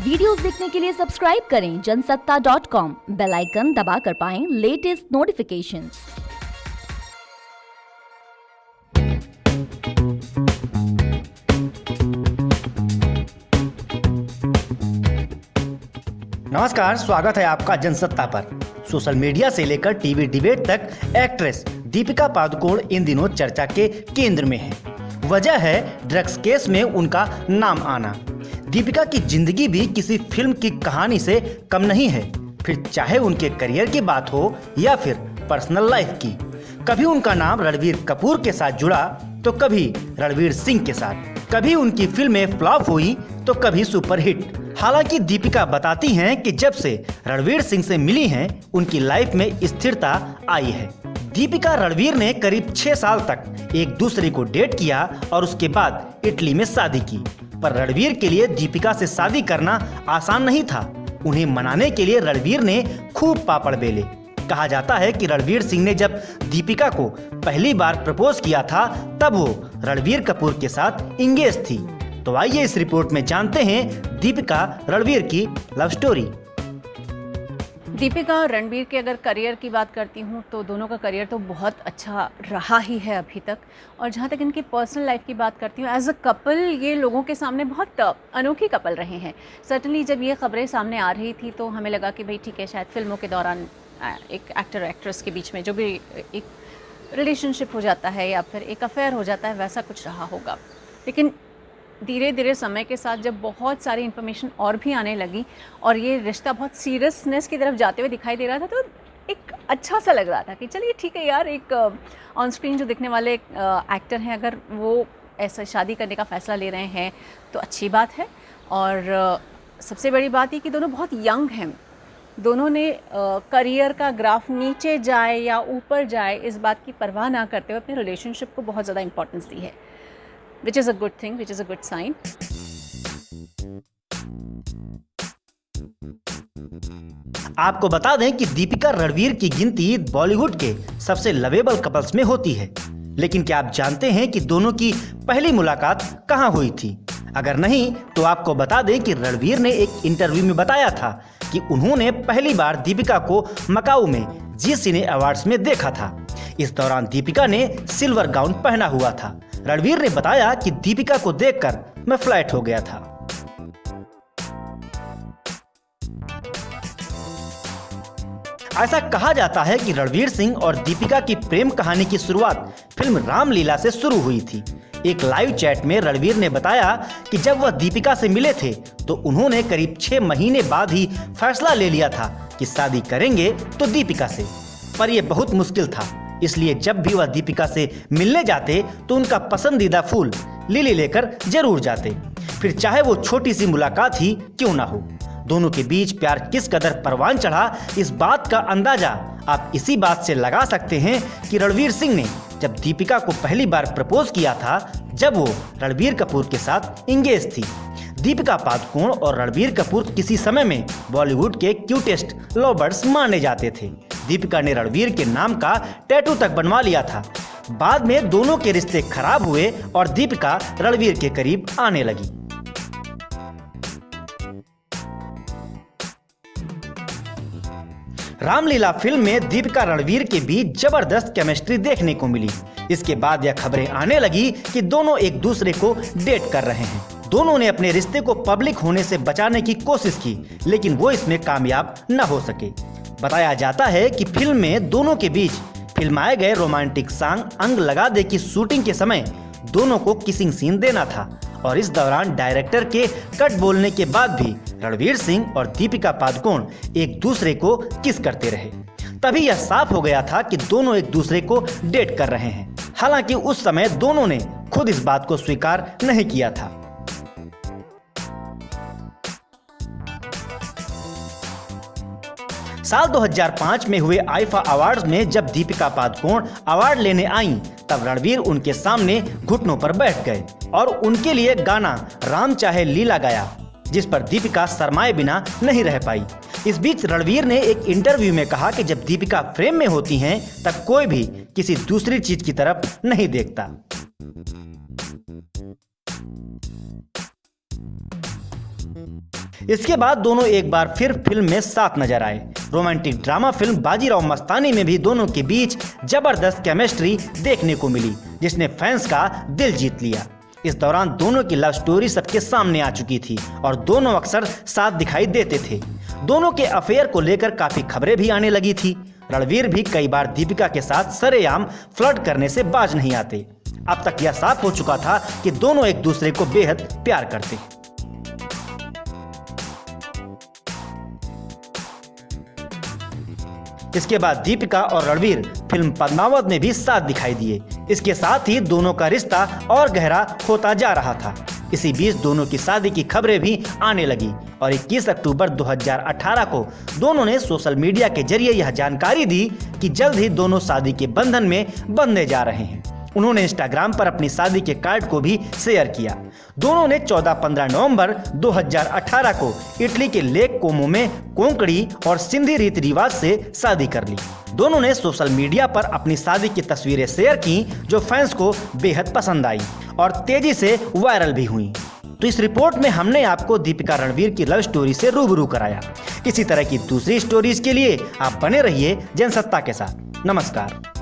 Videos देखने के लिए सब्सक्राइब करें जनसत्ता.com, बेल आइकन दबाकर पाएं लेटेस्ट नोटिफिकेशंस। नमस्कार, स्वागत है आपका जनसत्ता पर। सोशल मीडिया से लेकर टीवी डिबेट तक एक्ट्रेस दीपिका पादुकोण इन दिनों चर्चा के केंद्र में है। वजह है ड्रग्स केस में उनका नाम आना। दीपिका की जिंदगी भी किसी फिल्म की कहानी से कम नहीं है, फिर चाहे उनके करियर की बात हो या फिर पर्सनल लाइफ की। कभी उनका नाम रणबीर कपूर के साथ जुड़ा तो कभी रणवीर सिंह के साथ। कभी उनकी फिल्में फ्लॉप हुई तो कभी सुपरहिट। हालांकि दीपिका बताती हैं कि जब से रणवीर सिंह से मिली हैं उनकी लाइफ में स्थिरता आई है। दीपिका रणवीर ने करीब 6 साल तक एक दूसरे को डेट किया और उसके बाद इटली में शादी की। पर रणवीर के लिए दीपिका से शादी करना आसान नहीं था। उन्हें मनाने के लिए रणवीर ने खूब पापड़ बेले। कहा जाता है कि रणवीर सिंह ने जब दीपिका को पहली बार प्रपोज किया था तब वो रणबीर कपूर के साथ इंगेज थी। तो आइए इस रिपोर्ट में जानते हैं दीपिका रणबीर की लव स्टोरी। दीपिका और रणबीर के अगर करियर की बात करती हूँ तो दोनों का करियर तो बहुत अच्छा रहा ही है अभी तक। और जहाँ तक इनकी पर्सनल लाइफ की बात करती हूँ, एज अ कपल ये लोगों के सामने बहुत अनोखी कपल रहे हैं। सर्टनली जब ये खबरें सामने आ रही थी तो हमें लगा कि भाई ठीक है, शायद फिल्मों के दौरान एक एक्टर एक्ट्रेस के बीच में जो भी एक रिलेशनशिप हो जाता है या फिर एक अफेयर हो जाता है, वैसा कुछ रहा होगा। लेकिन धीरे धीरे समय के साथ जब बहुत सारी इन्फॉर्मेशन और भी आने लगी और ये रिश्ता बहुत सीरियसनेस की तरफ जाते हुए दिखाई दे रहा था, तो एक अच्छा सा लग रहा था कि चलिए ठीक है यार, एक ऑन स्क्रीन जो दिखने वाले एक्टर हैं, अगर वो ऐसा शादी करने का फ़ैसला ले रहे हैं तो अच्छी बात है। और सबसे बड़ी बात ये कि दोनों बहुत यंग हैं। दोनों ने करियर का ग्राफ नीचे जाए या ऊपर जाए इस बात की परवाह ना करते हुए अपने रिलेशनशिप को बहुत ज़्यादा इंपॉर्टेंस दी है, which is a good thing, which is a good sign. आपको बता दें कि दीपिका रणबीर की गिनती बॉलीवुड के सबसे लवेबल कपल्स में होती है। लेकिन क्या आप जानते हैं कि दोनों की पहली मुलाकात कहां हुई थी? अगर नहीं तो आपको बता दें कि रणबीर ने एक इंटरव्यू में बताया था कि उन्होंने पहली बार दीपिका को मकाऊ में जी सिने अवार्ड्स में देखा था। इस दौरान दीपिका ने सिल्वर गाउन पहना हुआ था। रणबीर ने बताया कि दीपिका को देखकर मैं फ्लैट हो गया था। ऐसा कहा जाता है कि रणबीर सिंह और दीपिका की प्रेम कहानी की शुरुआत फिल्म रामलीला से शुरू हुई थी। एक लाइव चैट में रणबीर ने बताया कि जब वह दीपिका से मिले थे तो उन्होंने करीब 6 महीने बाद ही फैसला ले लिया था कि शादी करेंगे तो दीपिका से। पर यह बहुत मुश्किल था, इसलिए जब भी वह दीपिका से मिलने जाते तो उनका पसंदीदा फूल लिली लेकर जरूर जाते, फिर चाहे वो छोटी सी मुलाकात ही क्यों ना हो। दोनों के बीच प्यार किस कदर परवान चढ़ा, इस बात का अंदाजा आप इसी बात से लगा सकते हैं कि रणबीर सिंह ने जब दीपिका को पहली बार प्रपोज किया था जब वो रणबीर कपूर के साथ इंगेज थी। दीपिका पादुकोण और रणबीर कपूर किसी समय में बॉलीवुड के क्यूटेस्ट लव बर्ड्स माने जाते थे। दीपिका ने रणबीर के नाम का टैटू तक बनवा लिया था। बाद में दोनों के रिश्ते खराब हुए और दीपिका रणबीर के करीब आने लगी। रामलीला फिल्म में दीपिका रणबीर के बीच जबरदस्त केमिस्ट्री देखने को मिली। इसके बाद यह खबरें आने लगी कि दोनों एक दूसरे को डेट कर रहे हैं। दोनों ने अपने रिश्ते को पब्लिक होने से बचाने की कोशिश की, लेकिन वो इसमें कामयाब न हो सके। बताया जाता है कि फिल्म में दोनों के बीच फिल्माए गए रोमांटिक सॉन्ग अंग लगा दे की शूटिंग के समय दोनों को किसिंग सीन देना था और इस दौरान डायरेक्टर के कट बोलने के बाद भी रणबीर सिंह और दीपिका पादुकोण एक दूसरे को किस करते रहे। तभी यह साफ हो गया था कि दोनों एक दूसरे को डेट कर रहे हैं। हालांकि उस समय दोनों ने खुद इस बात को स्वीकार नहीं किया था। साल 2005 में हुए आईफा अवार्ड्स में जब दीपिका पादुकोण अवार्ड लेने आईं, तब रणबीर उनके सामने घुटनों पर बैठ गए और उनके लिए गाना राम चाहे लीला गाया, जिस पर दीपिका शर्माए बिना नहीं रह पाई। इस बीच रणबीर ने एक इंटरव्यू में कहा कि जब दीपिका फ्रेम में होती हैं तब कोई भी किसी दूसरी चीज की तरफ नहीं देखता। इसके बाद दोनों एक बार फिर फिल्म में साथ नजर आए। Romantic drama film Bajirao Mastani में भी दोनों के बीच जबरदस्त केमिस्ट्री देखने को मिली, जिसने फैंस का दिल जीत लिया। इस दौरान दोनों की लव स्टोरी सबके सामने आ चुकी थी और दोनों अक्सर साथ दिखाई देते थे। दोनों के अफेयर को लेकर काफी खबरें भी आने लगी थी। रणवीर भी कई बार दीपिका के साथ सरेआम फ्लर्ट करने से बाज नहीं आते। अब तक यह साफ हो चुका था कि दोनों एक दूसरे को बेहद प्यार करते हैं। इसके बाद दीपिका और रणवीर फिल्म पद्मावत में भी साथ दिखाई दिए। इसके साथ ही दोनों का रिश्ता और गहरा होता जा रहा था। इसी बीच दोनों की शादी की खबरें भी आने लगी और 21 अक्टूबर 2018 को दोनों ने सोशल मीडिया के जरिए यह जानकारी दी कि जल्द ही दोनों शादी के बंधन में बंधने जा रहे हैं। उन्होंने इंस्टाग्राम पर अपनी शादी के कार्ड को भी शेयर किया। दोनों ने 14-15 नवंबर 2018 को इटली के लेक कोमो में कोंकणी और सिंधी रीति रिवाज से शादी कर ली। दोनों ने सोशल मीडिया पर अपनी शादी की तस्वीरें शेयर की, जो फैंस को बेहद पसंद आई और तेजी से वायरल भी हुई। तो इस रिपोर्ट में हमने आपको दीपिका रणवीर की लव स्टोरी से रूबरू कराया। इसी तरह की दूसरी स्टोरीज के लिए आप बने रहिए जनसत्ता के साथ। नमस्कार।